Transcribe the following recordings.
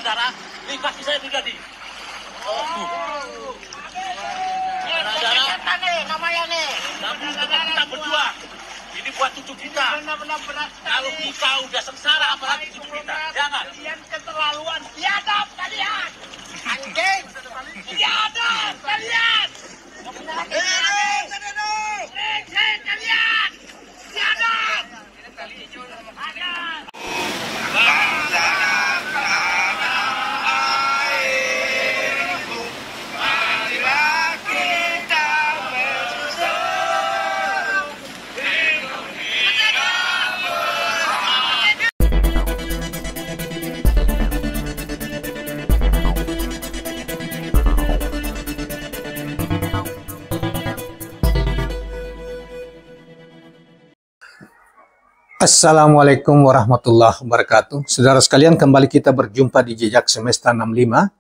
saudara, ini kaki saya pribadi. Saudara, namanya nih. Kita berjuang. Ini buat cucu kita. Benar-benar berat. Kalau kita udah sengsara, apalagi cucu kita. Jangan. Kalian keterlaluan. Biadab kalian. Anjing. Biadab kalian. Kalian. Biadab. Assalamualaikum warahmatullahi wabarakatuh. Saudara sekalian, kembali kita berjumpa di Jejak Semesta 65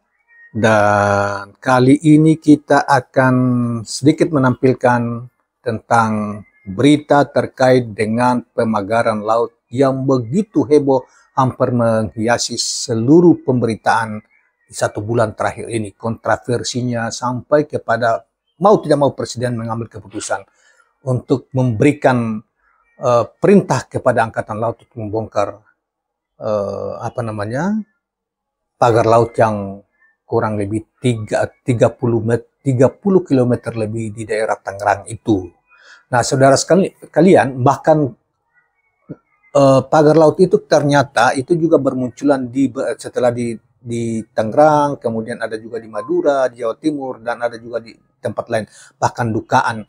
dan kali ini kita akan sedikit menampilkan tentang berita terkait dengan pemagaran laut yang begitu heboh, hampir menghiasi seluruh pemberitaan di 1 bulan terakhir ini. Kontroversinya sampai kepada mau tidak mau Presiden mengambil keputusan untuk memberikan perintah kepada Angkatan Laut untuk membongkar pagar laut yang kurang lebih 30 km lebih di daerah Tangerang itu. Nah, saudara sekalian, bahkan pagar laut itu ternyata itu juga bermunculan setelah di Tangerang, kemudian ada juga di Madura, di Jawa Timur, dan ada juga di tempat lain, bahkan Dukaan.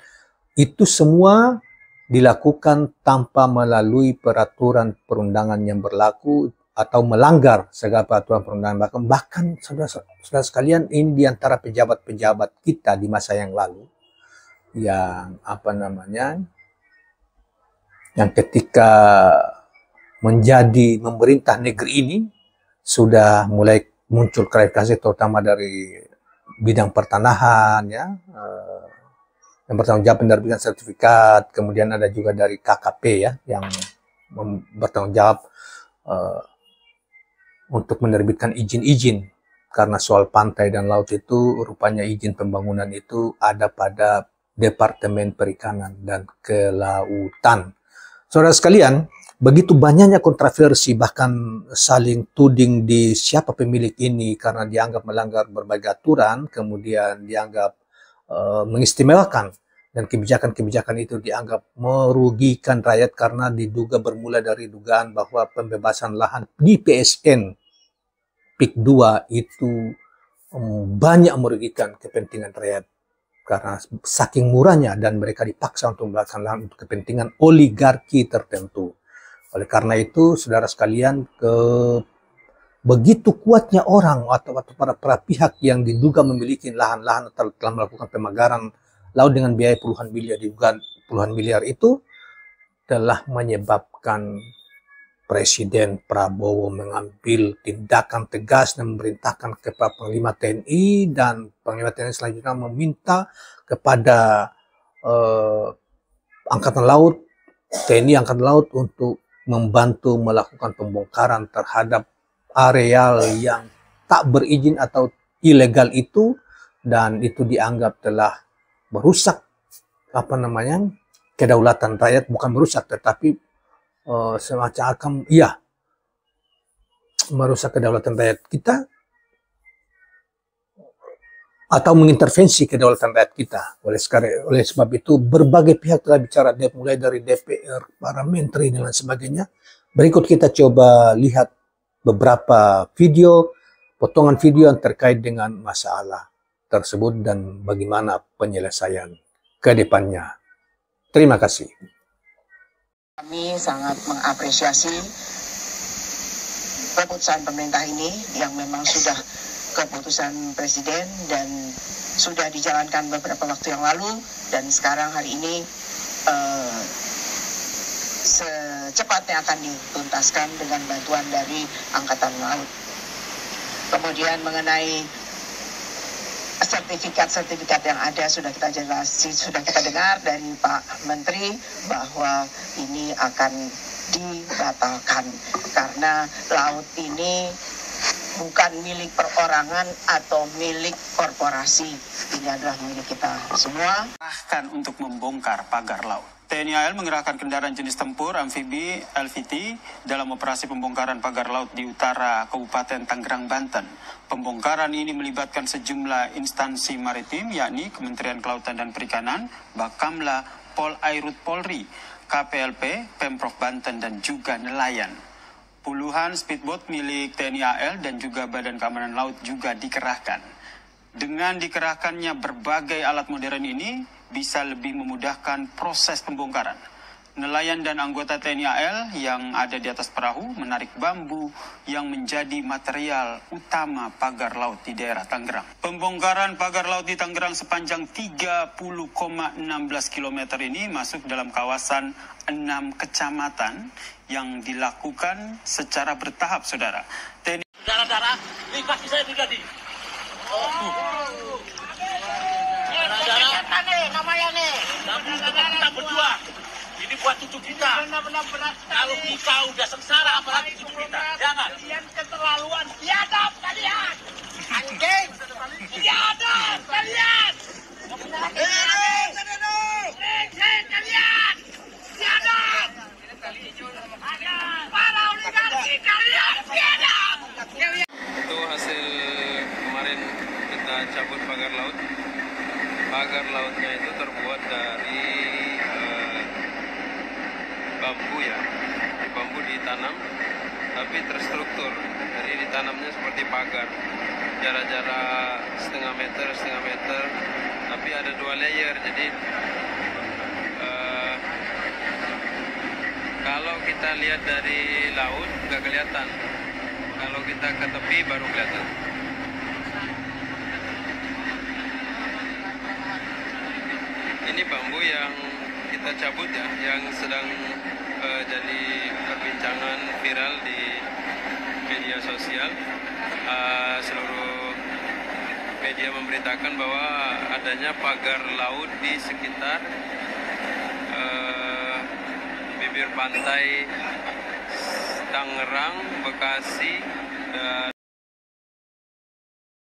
Itu semua dilakukan tanpa melalui peraturan perundangan yang berlaku atau melanggar segala peraturan perundangan. Bahkan saudara sekalian, ini diantara pejabat-pejabat kita di masa yang lalu yang yang ketika menjadi memerintah negeri ini sudah mulai muncul klarifikasi, terutama dari bidang pertanahan, ya, yang bertanggung jawab menerbitkan sertifikat, kemudian ada juga dari KKP, ya, yang bertanggung jawab untuk menerbitkan izin-izin, karena soal pantai dan laut itu rupanya izin pembangunan itu ada pada Departemen Perikanan dan Kelautan. Saudara sekalian, begitu banyaknya kontroversi, bahkan saling tuding di siapa pemilik ini karena dianggap melanggar berbagai aturan, kemudian dianggap mengistimewakan, dan kebijakan-kebijakan itu dianggap merugikan rakyat karena diduga bermula dari dugaan bahwa pembebasan lahan di PSN PIK 2 itu banyak merugikan kepentingan rakyat karena saking murahnya, dan mereka dipaksa untuk membebaskan lahan untuk kepentingan oligarki tertentu. Oleh karena itu, saudara sekalian, begitu kuatnya orang atau para pihak yang diduga memiliki lahan-lahan atau telah melakukan pemagaran laut dengan biaya puluhan miliar itu telah menyebabkan Presiden Prabowo mengambil tindakan tegas dan memerintahkan kepada Panglima TNI, dan Panglima TNI selanjutnya meminta kepada Angkatan Laut, TNI Angkatan Laut untuk membantu melakukan pembongkaran terhadap areal yang tak berizin atau ilegal itu, dan itu dianggap telah merusak kedaulatan rakyat, bukan merusak tetapi semacam merusak kedaulatan rakyat kita atau mengintervensi kedaulatan rakyat kita. Oleh sebab itu berbagai pihak telah bicara, mulai dari DPR, para menteri dan lain sebagainya. Berikut kita coba lihat beberapa potongan video yang terkait dengan masalah tersebut dan bagaimana penyelesaian ke depannya. Terima kasih. Kami sangat mengapresiasi keputusan pemerintah ini yang memang sudah keputusan Presiden dan sudah dijalankan beberapa waktu yang lalu, dan sekarang hari ini secepatnya akan dituntaskan dengan bantuan dari Angkatan Laut. Kemudian mengenai sertifikat yang ada sudah kita dengar dari Pak Menteri bahwa ini akan dibatalkan karena laut ini bukan milik perorangan atau milik korporasi. Ini adalah milik kita semua. Bahkan untuk membongkar pagar laut. TNI AL mengerahkan kendaraan jenis tempur amfibi LVT dalam operasi pembongkaran pagar laut di utara Kabupaten Tangerang, Banten. Pembongkaran ini melibatkan sejumlah instansi maritim, yakni Kementerian Kelautan dan Perikanan, Bakamla, Polairut Polri, KPLP, Pemprov Banten, dan juga nelayan. Puluhan speedboat milik TNI AL dan juga Badan Keamanan Laut juga dikerahkan. Dengan dikerahkannya berbagai alat modern ini, bisa lebih memudahkan proses pembongkaran. Nelayan dan anggota TNI AL yang ada di atas perahu menarik bambu yang menjadi material utama pagar laut di daerah Tangerang. Pembongkaran pagar laut di Tangerang sepanjang 30,16 km ini masuk dalam kawasan 6 kecamatan yang dilakukan secara bertahap, saudara. Darah-darah, ini kaki saya pribadi. Namanya nih. Kita berjuang. Ini buat cucu kita. Kalau kita udah sengsara, apalagi cucu kita. Jangan. Kalian keterlaluan. Biadab kalian. Anjing. Biadab kalian. Kalian. Biadab. Para oligarki kalian. Biadab. Itu hasil kemarin kita cabut pagar laut. Pagar lautnya itu terbuat dari bambu ya. Bambu ditanam tapi terstruktur. Jadi ditanamnya seperti pagar. Jarak-jarak setengah meter. Tapi ada 2 layer. Jadi kalau kita lihat dari laut nggak kelihatan. Kalau kita ke tepi baru kelihatan. Ini bambu yang kita cabut ya, yang sedang jadi perbincangan viral di media sosial. Seluruh media memberitakan bahwa adanya pagar laut di sekitar bibir pantai Tangerang, Bekasi, dan